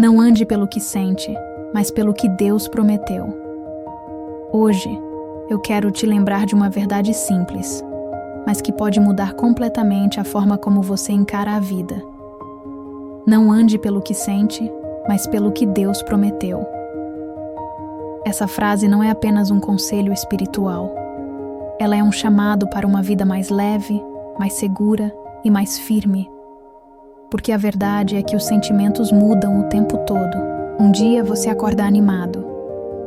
Não ande pelo que sente, mas pelo que Deus prometeu. Hoje, eu quero te lembrar de uma verdade simples, mas que pode mudar completamente a forma como você encara a vida. Não ande pelo que sente, mas pelo que Deus prometeu. Essa frase não é apenas um conselho espiritual. Ela é um chamado para uma vida mais leve, mais segura e mais firme. Porque a verdade é que os sentimentos mudam o tempo todo. Um dia você acorda animado,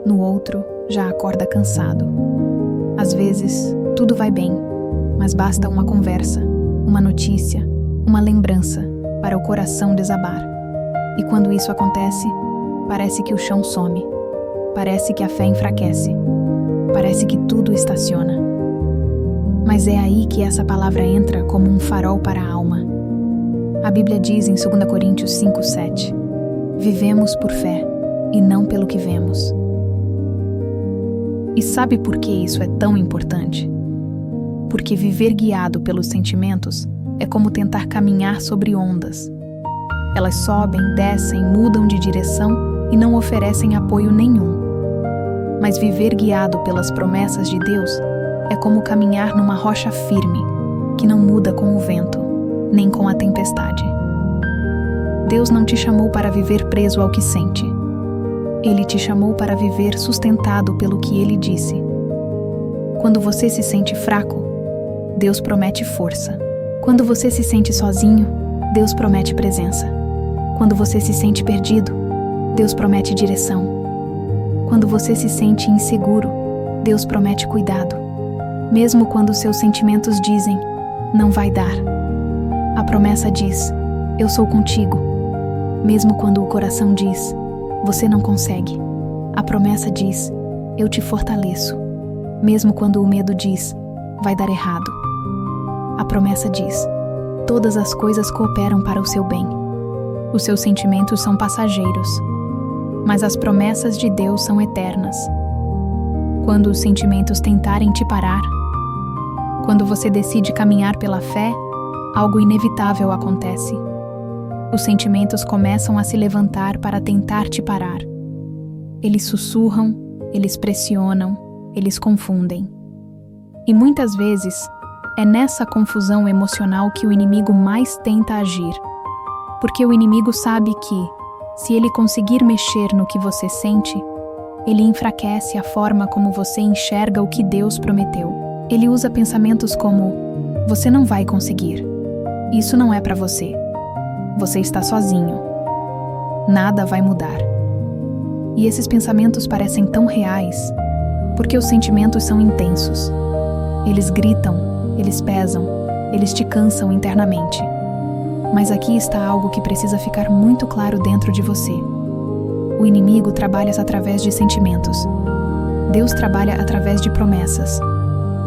no outro já acorda cansado. Às vezes, tudo vai bem, mas basta uma conversa, uma notícia, uma lembrança para o coração desabar. E quando isso acontece, parece que o chão some, parece que a fé enfraquece, parece que tudo estaciona. Mas é aí que essa palavra entra como um farol para a alma. A Bíblia diz em 2 Coríntios 5:7: vivemos por fé e não pelo que vemos. E sabe por que isso é tão importante? Porque viver guiado pelos sentimentos é como tentar caminhar sobre ondas. Elas sobem, descem, mudam de direção e não oferecem apoio nenhum. Mas viver guiado pelas promessas de Deus é como caminhar numa rocha firme, que não muda com o vento, nem com a tempestade. Deus não te chamou para viver preso ao que sente. Ele te chamou para viver sustentado pelo que Ele disse. Quando você se sente fraco, Deus promete força. Quando você se sente sozinho, Deus promete presença. Quando você se sente perdido, Deus promete direção. Quando você se sente inseguro, Deus promete cuidado. Mesmo quando seus sentimentos dizem, não vai dar. A promessa diz, eu sou contigo. Mesmo quando o coração diz, você não consegue. A promessa diz, eu te fortaleço. Mesmo quando o medo diz, vai dar errado. A promessa diz, todas as coisas cooperam para o seu bem. Os seus sentimentos são passageiros, mas as promessas de Deus são eternas. Quando os sentimentos tentarem te parar, quando você decide caminhar pela fé, algo inevitável acontece. Os sentimentos começam a se levantar para tentar te parar. Eles sussurram, eles pressionam, eles confundem. E muitas vezes, é nessa confusão emocional que o inimigo mais tenta agir. Porque o inimigo sabe que, se ele conseguir mexer no que você sente, ele enfraquece a forma como você enxerga o que Deus prometeu. Ele usa pensamentos como, você não vai conseguir. Isso não é para você. Você está sozinho. Nada vai mudar. E esses pensamentos parecem tão reais, porque os sentimentos são intensos. Eles gritam, eles pesam, eles te cansam internamente. Mas aqui está algo que precisa ficar muito claro dentro de você. O inimigo trabalha através de sentimentos. Deus trabalha através de promessas.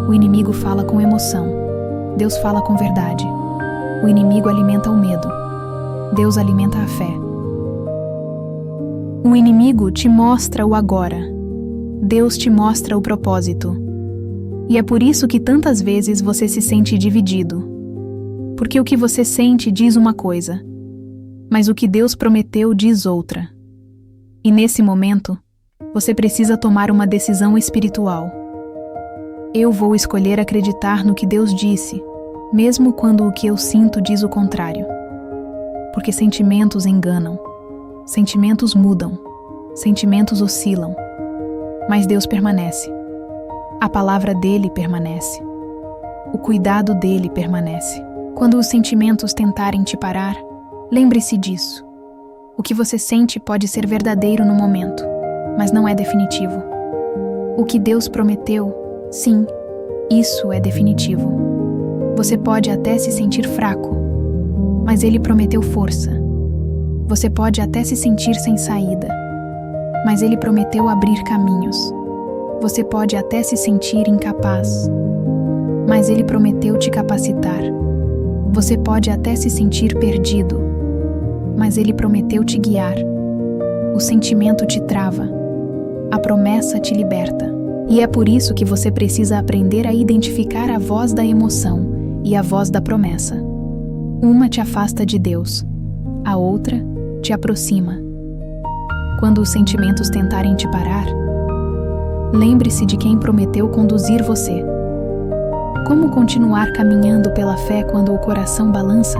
O inimigo fala com emoção. Deus fala com verdade. O inimigo alimenta o medo. Deus alimenta a fé. O inimigo te mostra o agora. Deus te mostra o propósito. E é por isso que tantas vezes você se sente dividido. Porque o que você sente diz uma coisa, mas o que Deus prometeu diz outra. E nesse momento, você precisa tomar uma decisão espiritual. Eu vou escolher acreditar no que Deus disse, mesmo quando o que eu sinto diz o contrário. Porque sentimentos enganam, sentimentos mudam, sentimentos oscilam. Mas Deus permanece. A palavra dele permanece. O cuidado dele permanece. Quando os sentimentos tentarem te parar, lembre-se disso. O que você sente pode ser verdadeiro no momento, mas não é definitivo. O que Deus prometeu, sim, isso é definitivo. Você pode até se sentir fraco, mas Ele prometeu força. Você pode até se sentir sem saída, mas Ele prometeu abrir caminhos. Você pode até se sentir incapaz, mas Ele prometeu te capacitar. Você pode até se sentir perdido, mas Ele prometeu te guiar. O sentimento te trava, a promessa te liberta. E é por isso que você precisa aprender a identificar a voz da emoção e a voz da promessa. Uma te afasta de Deus, a outra te aproxima. Quando os sentimentos tentarem te parar, lembre-se de quem prometeu conduzir você. Como continuar caminhando pela fé quando o coração balança?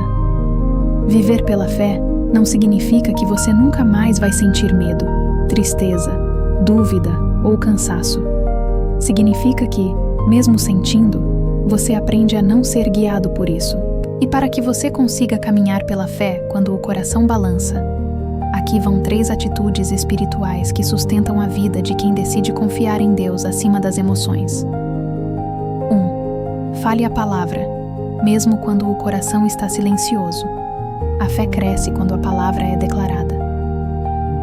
Viver pela fé não significa que você nunca mais vai sentir medo, tristeza, dúvida ou cansaço. Significa que, mesmo sentindo, você aprende a não ser guiado por isso. E para que você consiga caminhar pela fé quando o coração balança, aqui vão 3 atitudes espirituais que sustentam a vida de quem decide confiar em Deus acima das emoções. 1. Fale a palavra, mesmo quando o coração está silencioso. A fé cresce quando a palavra é declarada.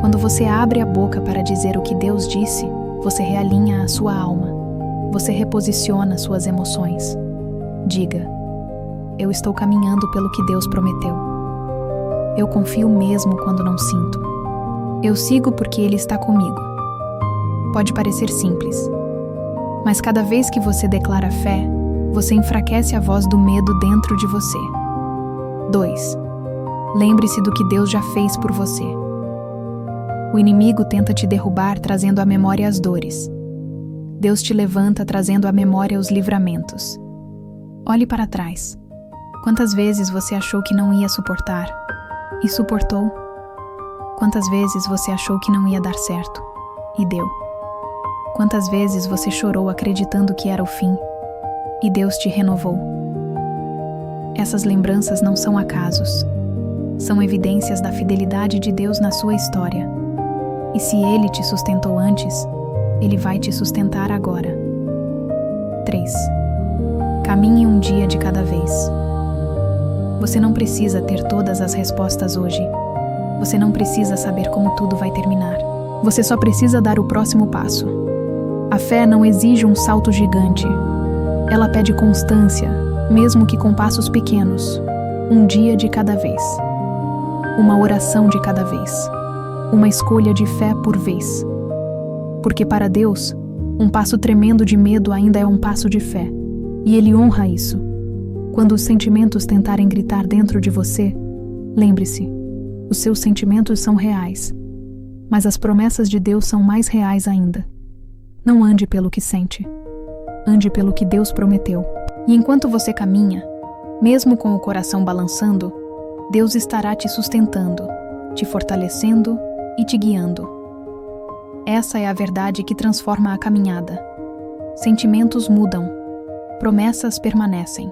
Quando você abre a boca para dizer o que Deus disse, você realinha a sua alma. Você reposiciona suas emoções. Diga: eu estou caminhando pelo que Deus prometeu. Eu confio mesmo quando não sinto. Eu sigo porque Ele está comigo. Pode parecer simples, mas cada vez que você declara fé, você enfraquece a voz do medo dentro de você. 2. Lembre-se do que Deus já fez por você. O inimigo tenta te derrubar trazendo à memória as dores. Deus te levanta trazendo à memória os livramentos. Olhe para trás. Quantas vezes você achou que não ia suportar e suportou? Quantas vezes você achou que não ia dar certo e deu? Quantas vezes você chorou acreditando que era o fim e Deus te renovou? Essas lembranças não são acasos. São evidências da fidelidade de Deus na sua história. E se Ele te sustentou antes, Ele vai te sustentar agora. 3. Caminhe um dia de cada vez. Você não precisa ter todas as respostas hoje. Você não precisa saber como tudo vai terminar. Você só precisa dar o próximo passo. A fé não exige um salto gigante. Ela pede constância, mesmo que com passos pequenos. Um dia de cada vez. Uma oração de cada vez. Uma escolha de fé por vez. Porque para Deus, um passo tremendo de medo ainda é um passo de fé. E Ele honra isso. Quando os sentimentos tentarem gritar dentro de você, lembre-se, os seus sentimentos são reais. Mas as promessas de Deus são mais reais ainda. Não ande pelo que sente. Ande pelo que Deus prometeu. E enquanto você caminha, mesmo com o coração balançando, Deus estará te sustentando, te fortalecendo e te guiando. Essa é a verdade que transforma a caminhada. Sentimentos mudam, promessas permanecem.